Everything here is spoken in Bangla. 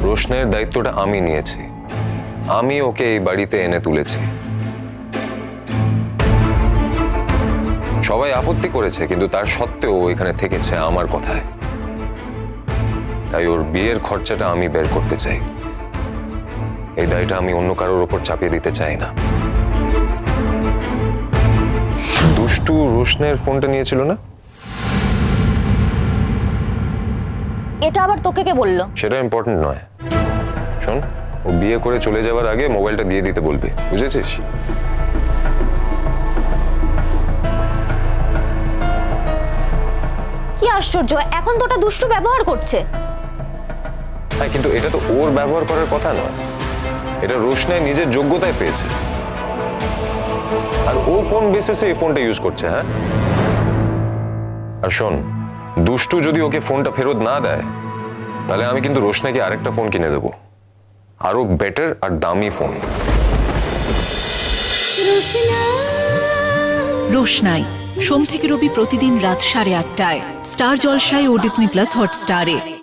রোশনের দায়িত্বটা আমি নিয়েছি, আমি ওকে এই বাড়িতে এনে তুলেছি। সবাই আপত্তি করেছে, কিন্তু তার সত্ত্বেও ও এখানে থেকেছে আমার কথায়। তাই ওর বিয়ের খরচাটা আমি বের করতে চাই। এই দায়টা আমি অন্য কারোর উপর চাপিয়ে দিতে চাই না। দুষ্টু রোশনের ফোনটা নিয়েছিল না? এটা আবার তোকে কে বললো? সেটা ইম্পর্টেন্ট নয়। শোন, ও বিয়ে করে চলে যাওয়ার আগে মোবাইলটা দিয়ে দিতে বলবি, বুঝেছিস? কি আশ্চর্য, এখন তো ওটা দুষ্টু ব্যবহার করছে। হ্যাঁ, কিন্তু এটা তো ওর ব্যবহার করার কথা নয়। এটা রোশনাই নিজের যোগ্যতায় পেয়েছে। আর ও কোন বেসিসে এই ফোনটা ইউজ করছে? হ্যাঁ, আর শোন, দুষ্টু যদি ওকে ফোনটা ফেরত না দেয়, তাহলে আমি কিন্তু রোশনাইকে আরেকটা ফোন কিনে দেবো, আরো বেটার আর দামি ফোন। রোশনাই সোম থেকে রবি প্রতিদিন রাত 8:30টায় স্টার জলসায় ও ডিজনি প্লাস হটস্টারে।